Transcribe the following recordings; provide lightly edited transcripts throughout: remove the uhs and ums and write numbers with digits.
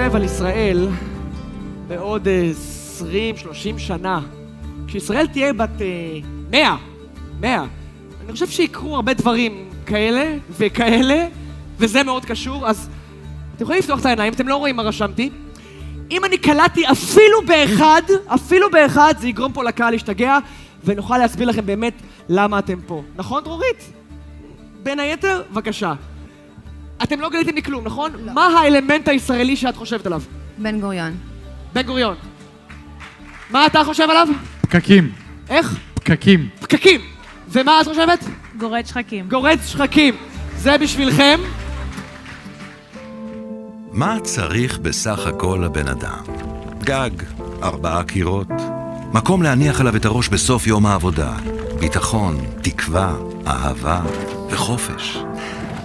חושב על ישראל בעוד 20-30 שנה, כשישראל תהיה בת 100, אני חושב שיקרו הרבה דברים כאלה וכאלה, וזה מאוד קשור. אז אתם יכולים לפתוח את העיניים, אתם לא רואים מה רשמתי. אם אני קלטתי אפילו באחד, זה יגרום פה לקהל להשתגע, ונוכל להסביר לכם באמת למה אתם פה. נכון, דרורית? בין היתר, בבקשה. אתם לא גליתם לי כלום, נכון? לא. מה האלמנט הישראלי שאת חושבת עליו? בן גוריון. בן גוריון. מה אתה חושב עליו? פקקים. איך? פקקים. פקקים. ומה את חושבת? גורד שחקים. גורד שחקים. זה בשבילכם. מה צריך בסך הכל לבן אדם? גג, 4 קירות, מקום להניח עליו את הראש בסוף יום העבודה, ביטחון, תקווה, אהבה וחופש.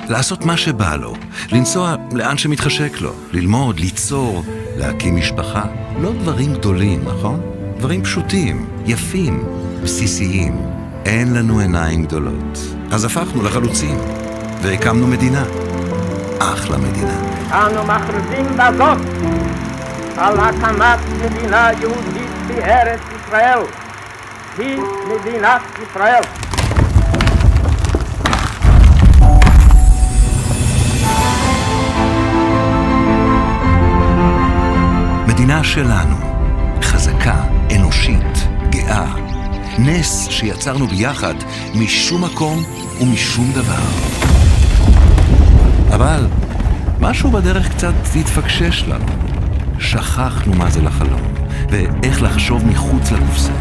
לעשות מה שבא לו, לנסוע לאן שמתחשק לו, ללמוד, ליצור, להקים משפחה. לא דברים גדולים, נכון? דברים פשוטים, יפים, בסיסיים. אין לנו עיניים גדולות. אז הפכנו לחלוצים, והקמנו מדינה. אחלה מדינה. אנו מכריזים בזאת על הקמת מדינה יהודית בארץ ישראל. היא מדינת ישראל. מדינה שלנו, חזקה, אנושית, גאה. נס שיצרנו ביחד משום מקום ומשום דבר. אבל משהו בדרך קצת התפקשש לנו. שכחנו מה זה לחלום, ואיך לחשוב מחוץ לקופסה.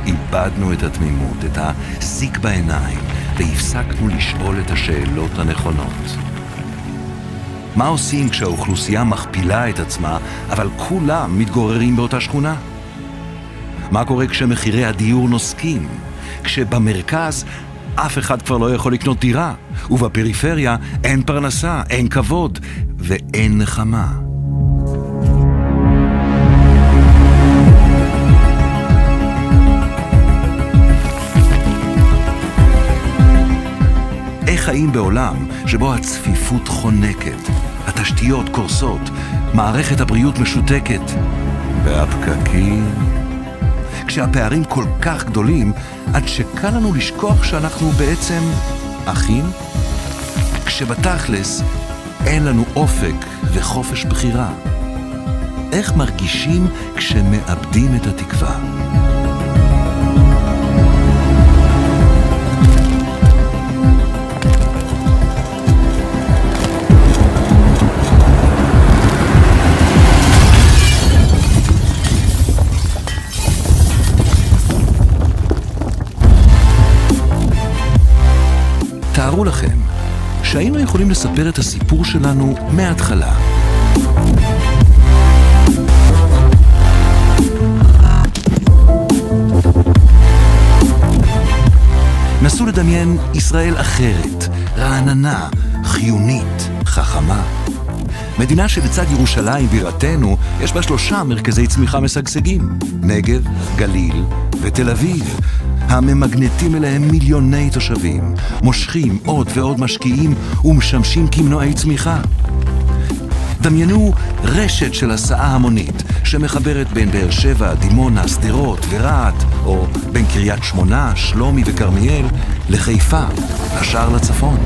איבדנו את התמימות, את הסיק בעיניים, והפסקנו לשאול את השאלות הנכונות. מה עושים כשהאוכלוסייה מכפילה את עצמה, אבל כולם מתגוררים באותה שכונה? מה קורה כשמחירי הדיור נוסקים? כשבמרכז אף אחד כבר לא יכול לקנות דירה, ובפריפריה אין פרנסה, אין כבוד ואין נחמה. איך חיים בעולם שבו הצפיפות חונקת, התשתיות קורסות, מערכת הבריאות משותקת, והפקקים? כשהפערים כל כך גדולים, עד שקל לנו לשכוח שאנחנו בעצם אחים? כשבתכלס אין לנו אופק וחופש בחירה. איך מרגישים כשמאבדים את התקווה? תארו לכם שהיינו יכולים לספר את הסיפור שלנו מההתחלה. נסו לדמיין ישראל אחרת, רעננה, חיונית, חכמה. מדינה שלצד ירושלים בירתנו יש בה 3 מרכזי צמיחה משגשגים, נגב, גליל ותל אביב. הממגנטים אליהם מיליוני תושבים, מושכים עוד ועוד משקיעים ומשמשים כמנועי צמיחה. דמיינו רשת של הסעה המונית שמחברת בין באר שבע, דימונה, שדרות ורהט, או בין קריית שמונה, שלומי וכרמיאל לחיפה, השאר לצפון.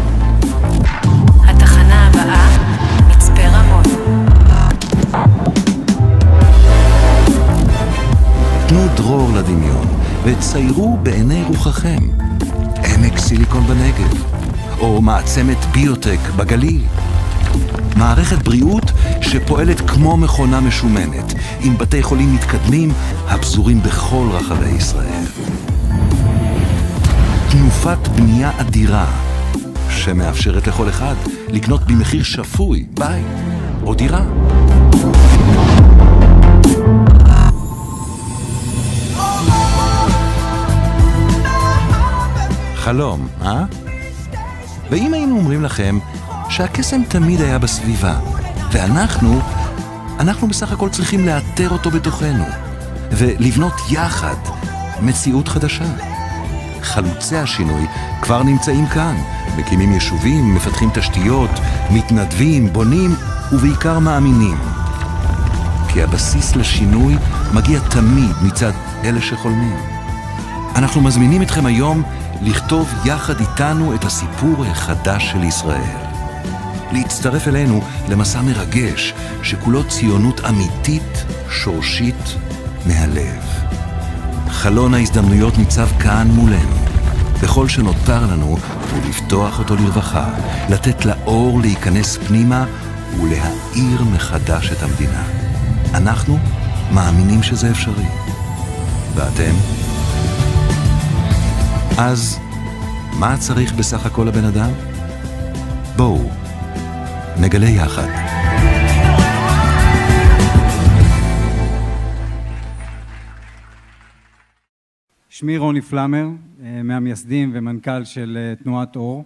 התחנה הבאה, מצפה רמון. תנו דרור לדמיון וציירו בעיני רוחכם עמק סיליקון בנגב, או מעצמת ביוטק בגליל. מערכת בריאות שפועלת כמו מכונה משומנת, עם בתי חולים מתקדמים הפזורים בכל רחבי ישראל. תנופת בנייה אדירה שמאפשרת לכל אחד לקנות במחיר שפוי בית או דירה. חלום, אה? ואם היינו אומרים לכם שהקסם תמיד היה בסביבה, ואנחנו בסך הכל צריכים לאתר אותו בתוכנו, ולבנות יחד מציאות חדשה. חלוצי השינוי כבר נמצאים כאן, מקימים יישובים, מפתחים תשתיות, מתנדבים, בונים ובעיקר מאמינים. כי הבסיס לשינוי מגיע תמיד מצד אלה שחולמים. אנחנו מזמינים אתכם היום לכתוב יחד איתנו את הסיפור החדש של ישראל. להצטרף אלינו למסע מרגש שכולו ציונות אמיתית, שורשית, מהלב. חלון ההזדמנויות ניצב כאן מולנו. וכל שנותר לנו הוא לפתוח אותו לרווחה, לתת לאור להיכנס פנימה ולהאיר מחדש את המדינה. אנחנו מאמינים שזה אפשרי. ואתם? אז מה צריך בסך הכל הבן אדם? בואו, נגלה יחד. שמי רוני פלמר, מהמייסדים ומנכ"ל של תנועת אור.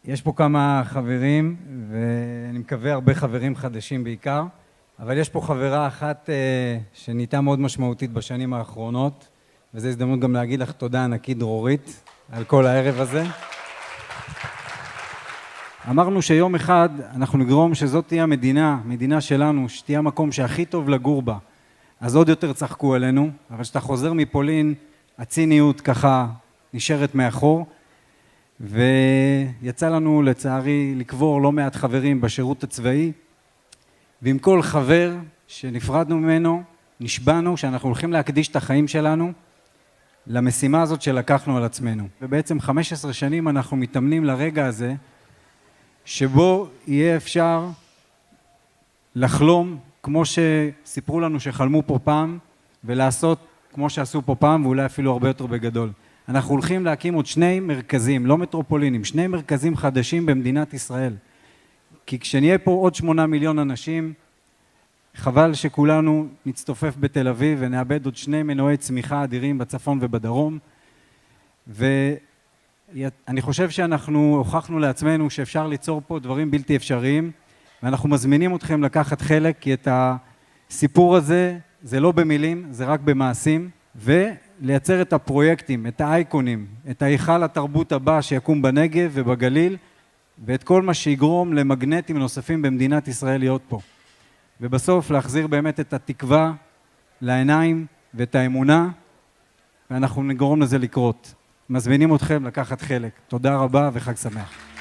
יש פה כמה חברים, ואני מקווה הרבה חברים חדשים בעיקר, אבל יש פה חברה אחת שנהייתה מאוד משמעותית בשנים האחרונות, וזו הזדמנות גם להגיד לך תודה ענקית דרורית על כל הערב הזה. אמרנו שיום אחד אנחנו נגרום שזאת תהיה המדינה שלנו, שתהיה המקום שהכי טוב לגור בה. אז עוד יותר צחקו עלינו, אבל כשאתה חוזר מפולין, הציניות ככה נשארת מאחור, ויצא לנו לצערי לקבור לא מעט חברים בשירות הצבאי, ועם כל חבר שנפרדנו ממנו, נשבענו שאנחנו הולכים להקדיש את החיים שלנו למשימה הזאת שלקחנו על עצמנו. ובעצם 15 שנים אנחנו מתאמנים לרגע הזה, שבו יהיה אפשר לחלום כמו שסיפרו לנו שחלמו פה פעם, ולעשות כמו שעשו פה פעם, ואולי אפילו הרבה יותר בגדול. אנחנו הולכים להקים עוד 2 מרכזים, לא מטרופולינים, 2 מרכזים חדשים במדינת ישראל. כי כשנהיה פה עוד 8 מיליון אנשים, חבל שכולנו נצטופף בתל אביב ונאבד עוד 2 מנועי צמיחה אדירים בצפון ובדרום. ואני חושב שאנחנו הוכחנו לעצמנו שאפשר ליצור פה דברים בלתי אפשריים, ואנחנו מזמינים אתכם לקחת חלק, כי את הסיפור הזה זה לא במילים, זה רק במעשים, ולייצר את הפרויקטים, את האייקונים, את ההיכל התרבות הבא שיקום בנגב ובגליל, ואת כל מה שיגרום למגנטים נוספים במדינת ישראל להיות פה. ובסוף להחזיר באמת את התקווה לעיניים ואת האמונה, ואנחנו נגרום לזה לקרות. מזמינים אתכם לקחת חלק. תודה רבה וחג שמח.